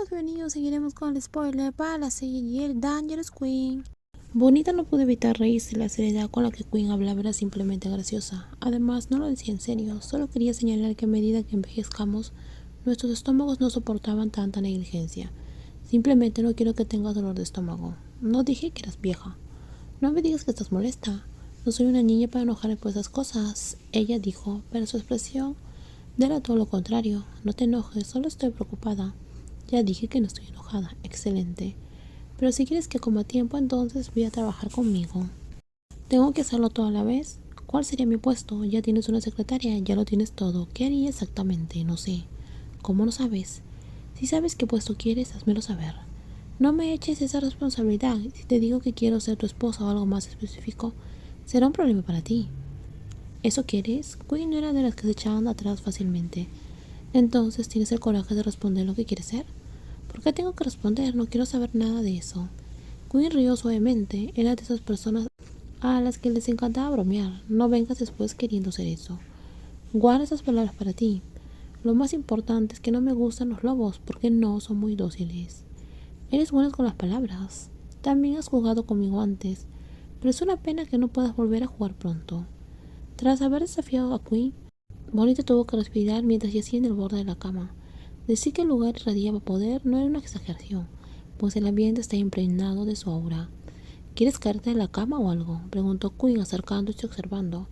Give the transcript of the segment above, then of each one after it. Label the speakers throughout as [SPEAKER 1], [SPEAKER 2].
[SPEAKER 1] todos bienvenidos, seguiremos con el spoiler para la serie Dangerous Queen. Bonita no pudo evitar reírse. La seriedad con la que Queen hablaba era simplemente graciosa. Además, no lo decía en serio, solo quería señalar que a medida que envejezcamos, nuestros estómagos no soportaban tanta negligencia. Simplemente no quiero que tengas dolor de estómago. No dije que eras vieja. No me digas que estás molesta. No soy una niña para enojarme por esas cosas, ella dijo, pero su expresión era todo lo contrario. No te enojes, solo estoy preocupada. Ya dije que no estoy enojada. Excelente. Pero si quieres que coma a tiempo, entonces voy a trabajar conmigo. ¿Tengo que hacerlo toda la vez? ¿Cuál sería mi puesto? Ya tienes una secretaria, ya lo tienes todo. ¿Qué haría exactamente? No sé. ¿Cómo no sabes? Si sabes qué puesto quieres, házmelo saber. No me eches esa responsabilidad. Si te digo que quiero ser tu esposa o algo más específico, será un problema para ti. ¿Eso quieres? Queen no era de las que se echaban atrás fácilmente. Entonces, ¿tienes el coraje de responder lo que quieres ser? ¿Por qué tengo que responder? No quiero saber nada de eso. Queen rió suavemente. Era de esas personas a las que les encantaba bromear. No vengas después queriendo ser eso. Guarda esas palabras para ti. Lo más importante es que no me gustan los lobos porque no son muy dóciles. Eres buena con las palabras. También has jugado conmigo antes, pero es una pena que no puedas volver a jugar pronto. Tras haber desafiado a Queen, Bonita tuvo que respirar mientras yacía en el borde de la cama. Decir que el lugar irradiaba poder no era una exageración, pues el ambiente está impregnado de su aura. ¿Quieres caerte de la cama o algo?, preguntó Queen acercándose y observando.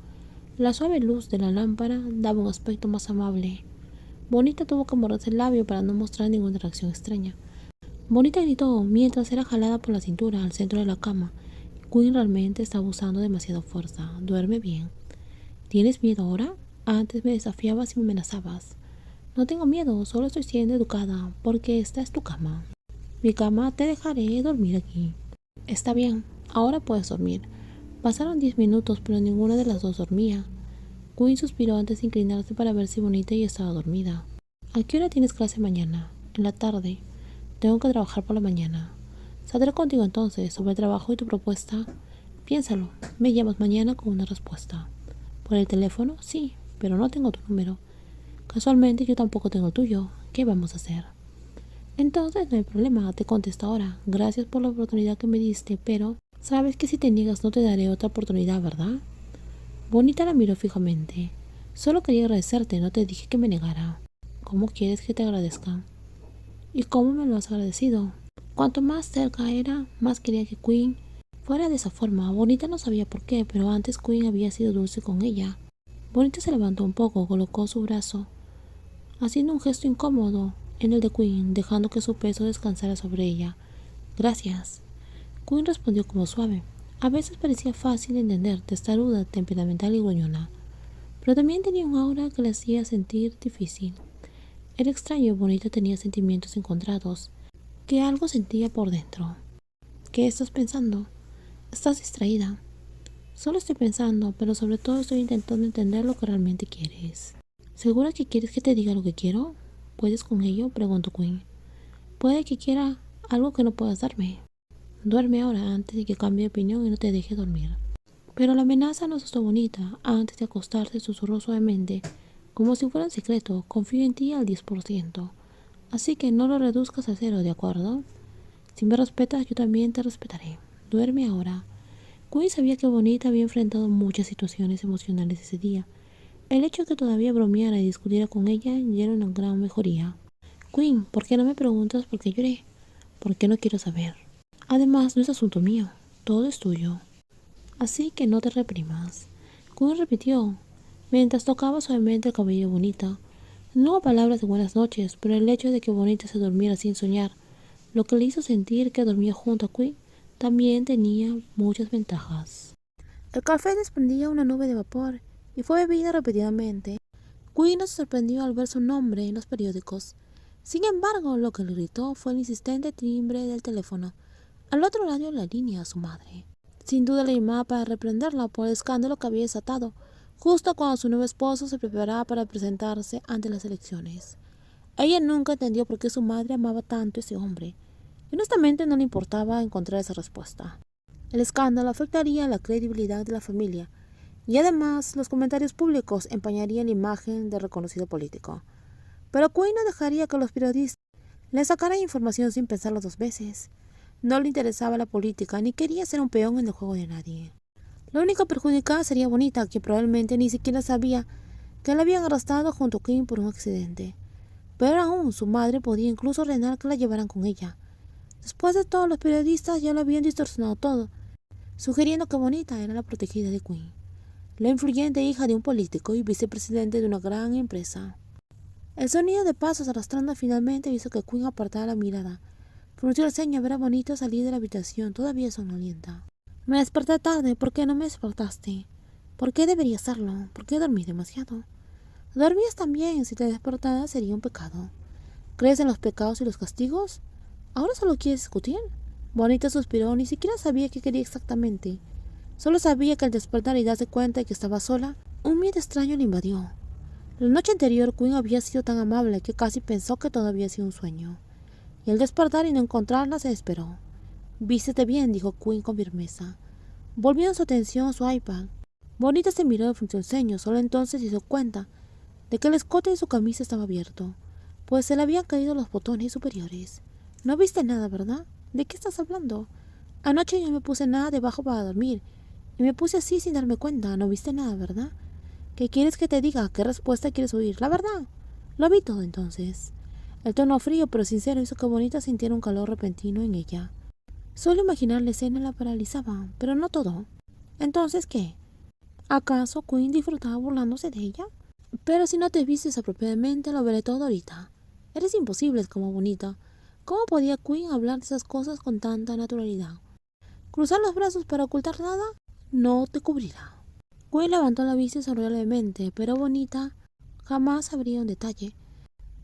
[SPEAKER 1] La suave luz de la lámpara daba un aspecto más amable. Bonita tuvo que morderse el labio para no mostrar ninguna reacción extraña. Bonita gritó mientras era jalada por la cintura al centro de la cama. Queen realmente estaba usando demasiada fuerza. Duerme bien. ¿Tienes miedo ahora? Antes me desafiabas y me amenazabas. No tengo miedo, solo estoy siendo educada, porque esta es tu cama. Mi cama, te dejaré dormir aquí. Está bien, ahora puedes dormir. Pasaron 10 minutos, pero ninguna de las dos dormía. Queen suspiró antes de inclinarse para ver si Bonita ya estaba dormida. ¿A qué hora tienes clase mañana? En la tarde. Tengo que trabajar por la mañana. Saldré contigo entonces sobre el trabajo y tu propuesta. Piénsalo, me llamas mañana con una respuesta. ¿Por el teléfono? Sí, pero no tengo tu número. Casualmente yo tampoco tengo el tuyo. ¿Qué vamos a hacer? Entonces no hay problema, te contesto ahora. Gracias por la oportunidad que me diste, pero sabes que si te niegas no te daré otra oportunidad, ¿verdad? Bonita la miró fijamente. Solo quería agradecerte, no te dije que me negara. ¿Cómo quieres que te agradezca? ¿Y cómo me lo has agradecido? Cuanto más cerca era, más quería que Queen fuera de esa forma. Bonita no sabía por qué, pero antes Queen había sido dulce con ella. Bonita se levantó un poco, colocó su brazo, haciendo un gesto incómodo en el de Queen, dejando que su peso descansara sobre ella. Gracias. Queen respondió como suave. A veces parecía fácil entender, testaruda, temperamental y gruñona, pero también tenía un aura que la hacía sentir difícil. Era extraño. Bonita tenía sentimientos encontrados, que algo sentía por dentro. ¿Qué estás pensando? Estás distraída. Solo estoy pensando, pero sobre todo estoy intentando entender lo que realmente quieres. ¿Segura que quieres que te diga lo que quiero? ¿Puedes con ello?, preguntó Queen. Puede que quiera algo que no puedas darme. Duerme ahora antes de que cambie de opinión y no te deje dormir. Pero la amenaza no asustó Bonita. Antes de acostarse susurró suavemente, como si fuera un secreto. Confío en ti al 10%. Así que no lo reduzcas a cero, ¿de acuerdo? Si me respetas, yo también te respetaré. Duerme ahora. Queen sabía que Bonita había enfrentado muchas situaciones emocionales ese día. El hecho de que todavía bromeara y discutiera con ella ya era una gran mejoría. Queen, ¿por qué no me preguntas por qué lloré? ¿Por qué no quiero saber? Además, no es asunto mío. Todo es tuyo. Así que no te reprimas. Queen repitió, mientras tocaba suavemente el cabello de Bonita. No hubo palabras de buenas noches, pero el hecho de que Bonita se durmiera sin soñar, lo que le hizo sentir que dormía junto a Queen, también tenía muchas ventajas. El café desprendía una nube de vapor y fue bebida repetidamente. Queen no se sorprendió al ver su nombre en los periódicos. Sin embargo, lo que le irritó fue el insistente timbre del teléfono. Al otro lado de la línea, su madre. Sin duda le llamaba para reprenderla por el escándalo que había desatado, justo cuando su nuevo esposo se preparaba para presentarse ante las elecciones. Ella nunca entendió por qué su madre amaba tanto a ese hombre, y honestamente no le importaba encontrar esa respuesta. El escándalo afectaría la credibilidad de la familia, y además los comentarios públicos empañarían la imagen del reconocido político. Pero Queen no dejaría que los periodistas Le sacara información sin pensarlo 2 veces. No le interesaba la política ni quería ser un peón en el juego de nadie. La única perjudicada sería Bonita, que probablemente ni siquiera sabía que la habían arrastrado junto a Quinn por un accidente. Pero aún, su madre podía incluso ordenar que la llevaran con ella. Después de todo, los periodistas ya lo habían distorsionado todo, sugiriendo que Bonita era la protegida de Quinn, la influyente hija de un político y vicepresidente de una gran empresa. El sonido de pasos arrastrando finalmente hizo que Quinn apartara la mirada. Frunció el ceño a ver a Bonita salir de la habitación, todavía somnolienta. Me desperté tarde. ¿Por qué no me despertaste? ¿Por qué debería hacerlo? ¿Por qué dormí demasiado? Dormías también. Si te despertaras sería un pecado. ¿Crees en los pecados y los castigos? ¿Ahora solo quieres discutir? Bonita suspiró. Ni siquiera sabía qué quería exactamente. Solo sabía que al despertar y darse cuenta de que estaba sola, un miedo extraño le invadió. La noche anterior Quinn había sido tan amable que casi pensó que todo había sido un sueño. Y al despertar y no encontrarla se desesperó. «Vístete bien», dijo Quinn con firmeza, volviendo su atención a su iPad. Bonita se miró y frunció el ceño. Solo entonces se dio cuenta de que el escote de su camisa estaba abierto, pues se le habían caído los botones superiores. «No viste nada, ¿verdad? ¿De qué estás hablando? Anoche yo no me puse nada debajo para dormir, y me puse así sin darme cuenta. No viste nada, ¿verdad? ¿Qué quieres que te diga? ¿Qué respuesta quieres oír? La verdad. Lo vi todo entonces». El tono frío pero sincero hizo que Bonita sintiera un calor repentino en ella. Solo imaginar la escena la paralizaba, pero no todo. ¿Entonces qué? ¿Acaso Quinn disfrutaba burlándose de ella? Pero si no te vistes apropiadamente, lo veré todo ahorita. Eres imposible como Bonita. ¿Cómo podía Quinn hablar de esas cosas con tanta naturalidad? ¿Cruzar los brazos para ocultar nada? No te cubrirá. Quinn levantó la vista y sonrió levemente, pero Bonita jamás sabría un detalle.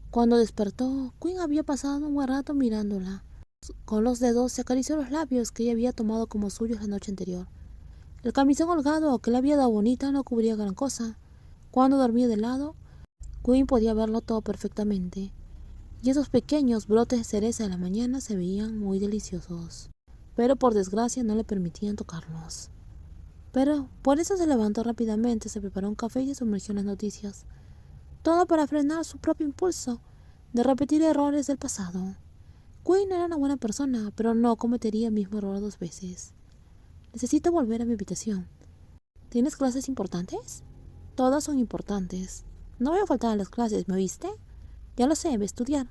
[SPEAKER 1] Cuando despertó, Quinn había pasado un buen rato mirándola. Con los dedos se acarició los labios que ella había tomado como suyos la noche anterior. El camisón holgado que le había dado Bonita no cubría gran cosa. Cuando dormía de lado, Quinn podía verlo todo perfectamente, y esos pequeños brotes de cereza de la mañana se veían muy deliciosos, pero por desgracia no le permitían tocarlos. Pero por eso se levantó rápidamente, se preparó un café y se sumergió en las noticias, todo para frenar su propio impulso de repetir errores del pasado. Quinn era una buena persona, pero no cometería el mismo error 2 veces. Necesito volver a mi habitación. ¿Tienes clases importantes? Todas son importantes. No voy a faltar a las clases, ¿me oíste? Ya lo sé, ve a estudiar.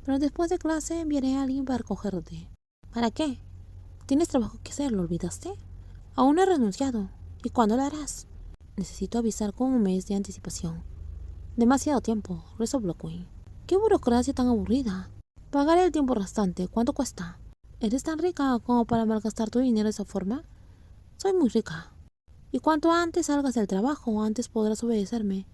[SPEAKER 1] Pero después de clase enviaré a alguien para recogerte. ¿Para qué? Tienes trabajo que hacer, ¿lo olvidaste? Aún no he renunciado. ¿Y cuándo lo harás? Necesito avisar con un mes de anticipación. Demasiado tiempo, resopló Quinn. ¡Qué burocracia tan aburrida! Pagaré el tiempo restante. ¿Cuánto cuesta? ¿Eres tan rica como para malgastar tu dinero de esa forma? Soy muy rica. Y cuanto antes salgas del trabajo, antes podrás obedecerme.